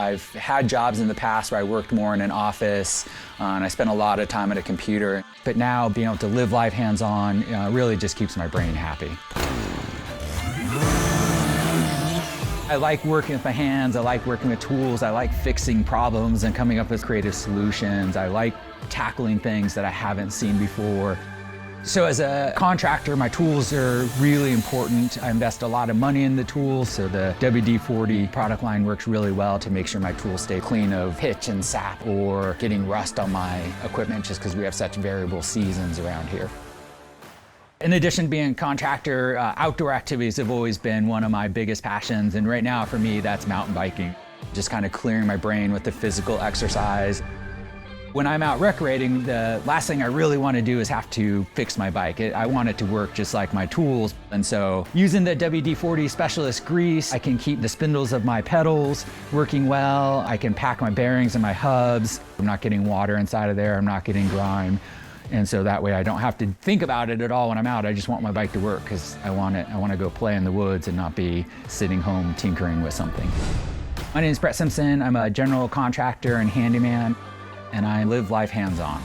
I've had jobs in the past where I worked more in an office and I spent a lot of time at a computer. But now being able to live life hands-on really just keeps my brain happy. I like working with my hands, I like working with tools, I like fixing problems and coming up with creative solutions. I like tackling things that I haven't seen before. So as a contractor, my tools are really important. I invest a lot of money in the tools, so the WD-40 product line works really well to make sure my tools stay clean of pitch and sap or getting rust on my equipment just because we have such variable seasons around here. In addition to being a contractor, outdoor activities have always been one of my biggest passions, and right now for me that's mountain biking. Just kind of clearing my brain with the physical exercise. When I'm out recreating, the last thing I really want to do is have to fix my bike. I want it to work just like my tools. And so using the WD-40 Specialist grease, I can keep the spindles of my pedals working well. I can pack my bearings and my hubs. I'm not getting water inside of there. I'm not getting grime. And so that way I don't have to think about it at all when I'm out. I just want my bike to work because I want to go play in the woods and not be sitting home tinkering with something. My name is Brett Simpson. I'm a general contractor and handyman, and I live life hands-on.